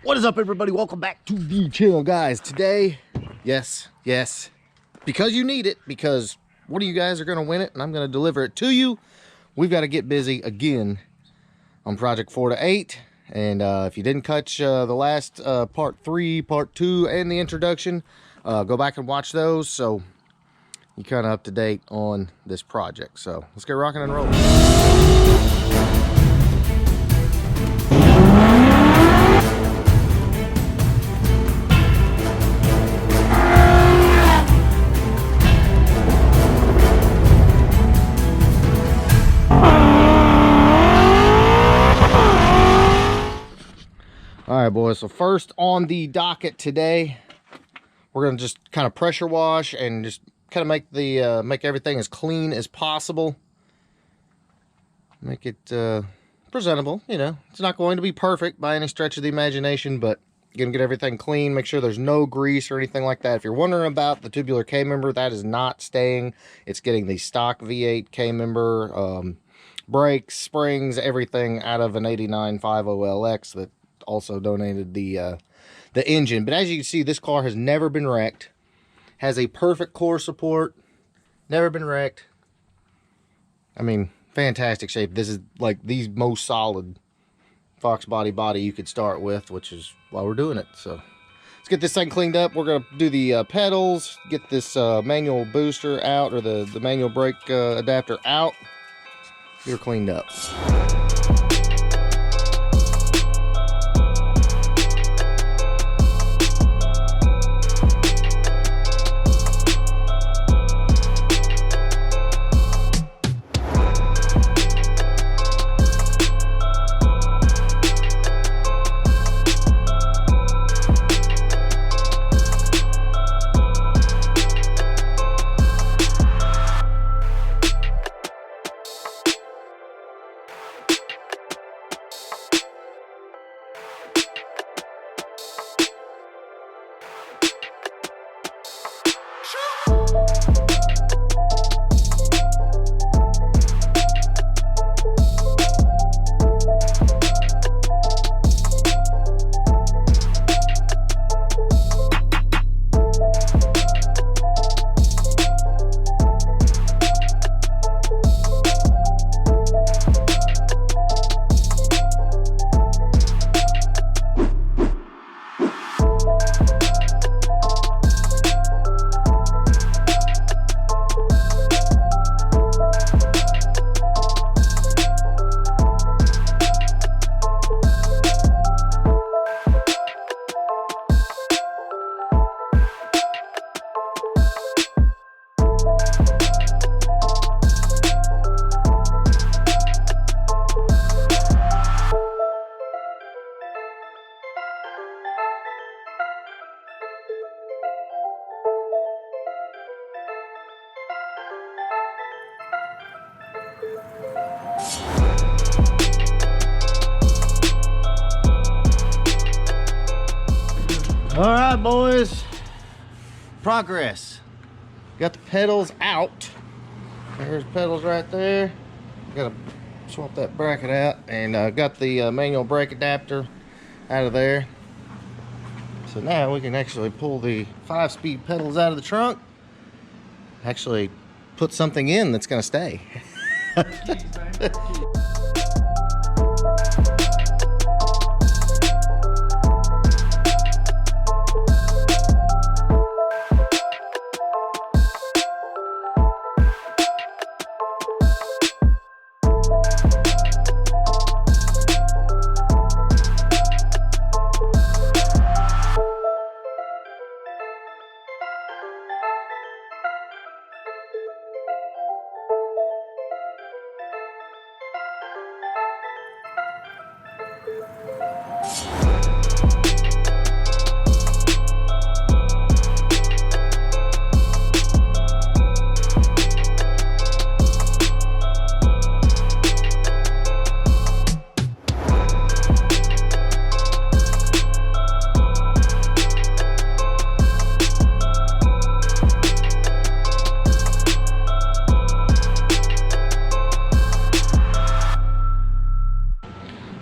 What is up, everybody? Welcome back to the channel, guys. Today, yes, because you need it, because one of you guys are going to win it, and I'm going to deliver it to you. We've got to get busy again on Project 4 to 8. And if you didn't catch the last part 3, part 2, and the introduction, go back and watch those, so you're kind of up to date on this project. So let's get rocking and rolling. All right, boys, so first on the docket today, we're going to just kind of pressure wash and just kind of make the make everything as clean as possible. Make it presentable, you know. It's not going to be perfect by any stretch of the imagination, but you're going to get everything clean, make sure there's no grease or anything like that. If you're wondering about the tubular K-member, that is not staying. It's getting the stock V8 K-member, brakes, springs, everything out of an 89 50LX that also donated the engine. But as you can see, this car has never been wrecked, has a perfect core support, never been wrecked. I mean, fantastic shape. This is like the most solid Fox body you could start with, which is why we're doing it. So let's get this thing cleaned up. We're going to do the pedals, get this manual booster out, or the manual brake adapter out. You're cleaned up. All right, boys, progress. Got the pedals out. There's pedals right there. Gotta swap that bracket out, and got the manual brake adapter out of there. So now we can actually pull the 5-speed pedals out of the trunk, actually put something in that's gonna stay.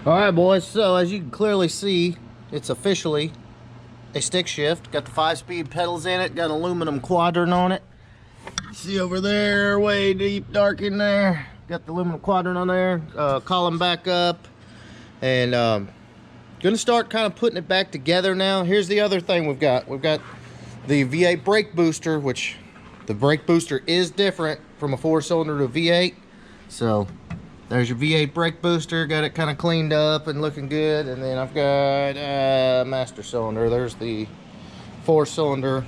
All right, boys, so as you can clearly see, it's officially a stick shift. Got the 5-speed pedals in it, got an aluminum quadrant on it. See over there, way deep dark in there. Got the aluminum quadrant on there. Column back up. And gonna start kind of putting it back together now. Here's the other thing we've got. We've got the V8 brake booster, which the brake booster is different from a 4-cylinder to a V8. So there's your V8 brake booster. Got it kind of cleaned up and looking good. And then I've got master cylinder. There's the 4-cylinder,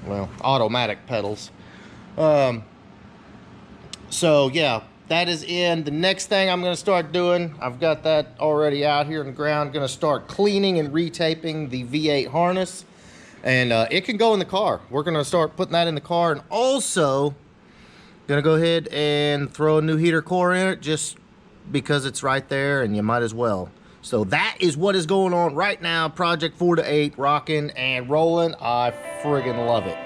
well, automatic pedals. So yeah, that is in. The next thing I'm going to start doing, I've got that already out here in the ground. Going to start cleaning and retaping the V8 harness. And it can go in the car. We're going to start putting that in the car. And also, going to go ahead and throw a new heater core in it just because it's right there and you might as well. So that is what is going on right now. Project 4 to 8, rocking and rolling. I friggin' love it.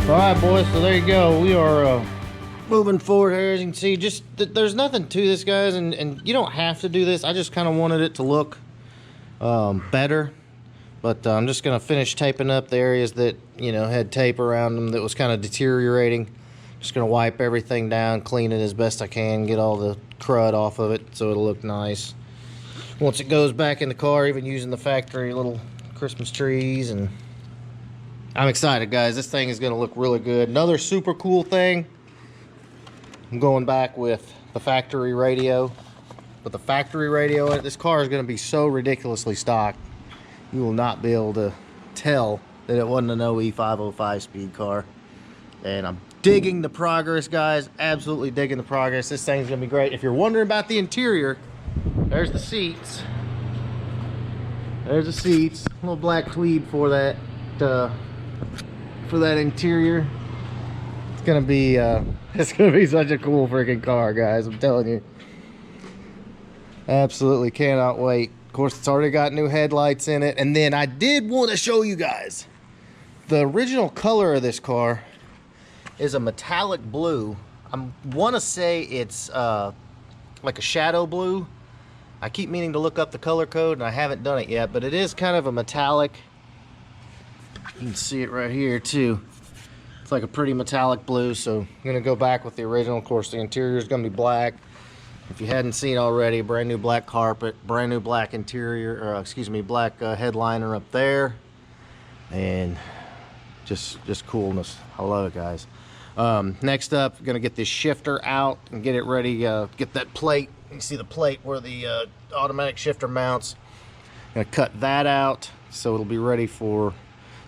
All right, boys, so there you go. We are moving forward here. As you can see, just there's nothing to this, guys, and you don't have to do this. I just kind of wanted it to look better. But I'm just going to finish taping up the areas that, you know, had tape around them that was kind of deteriorating. Just going to wipe everything down, clean it as best I can, get all the crud off of it so it'll look nice. Once it goes back in the car, even using the factory little Christmas trees, and I'm excited, guys. This thing is going to look really good. Another super cool thing, I'm going back with the factory radio. But the factory radio, this car is going to be so ridiculously stock, you will not be able to tell that it wasn't an OE 505 speed car. And I'm digging the progress, guys. Absolutely digging the progress. This thing's going to be great. If you're wondering about the interior, there's the seats. There's the seats. A little black tweed for that interior. It's gonna be such a cool freaking car, guys. I'm telling you. Absolutely cannot wait. Of course, it's already got new headlights in it. And then I did want to show you guys the original color of this car is a metallic blue. I want to say it's like a shadow blue. I keep meaning to look up the color code and I haven't done it yet, but it is kind of a metallic. You can see it right here too. It's like a pretty metallic blue, so I'm gonna go back with the original. Of course, the interior is gonna be black. If you hadn't seen already, brand new black carpet, brand new black interior, or excuse me, black headliner up there, and just coolness. I love it, guys. Next up, gonna get this shifter out and get it ready. Get that plate. You see the plate where the automatic shifter mounts. Gonna cut that out so it'll be ready for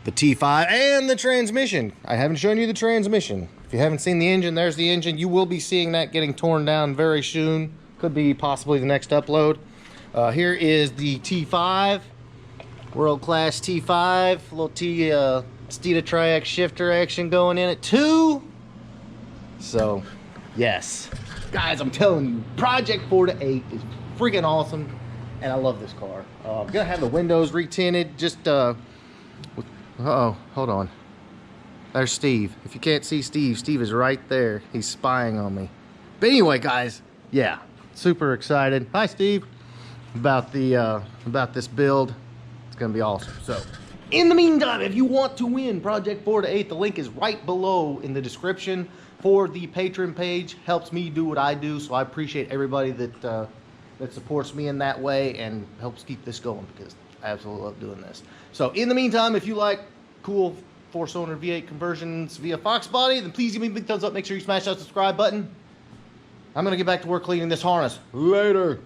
the T5 and the transmission. I haven't shown you the transmission. If you haven't seen the engine, there's the engine. You will be seeing that getting torn down very soon. Could be possibly the next upload. Here is the T5, world-class T5, little Steeda Triax shifter action going in it too. So, yes. Guys, I'm telling you, Project 4 to 8 is freaking awesome, and I love this car. I'm gonna have the windows retinted, just, uh-oh, hold on. There's Steve. If you can't see Steve, Steve is right there. He's spying on me. But anyway, guys, yeah, super excited. Hi, Steve. About this build. It's gonna be awesome. So, in the meantime, if you want to win Project 4 to 8, the link is right below in the description for the Patreon page. Helps me do what I do, so I appreciate everybody that supports me in that way and helps keep this going, because I absolutely love doing this. So in the meantime, if you like cool 4-cylinder V8 conversions via Fox body, then please give me a big thumbs up. Make sure you smash that subscribe button. I'm gonna get back to work cleaning this harness. Later.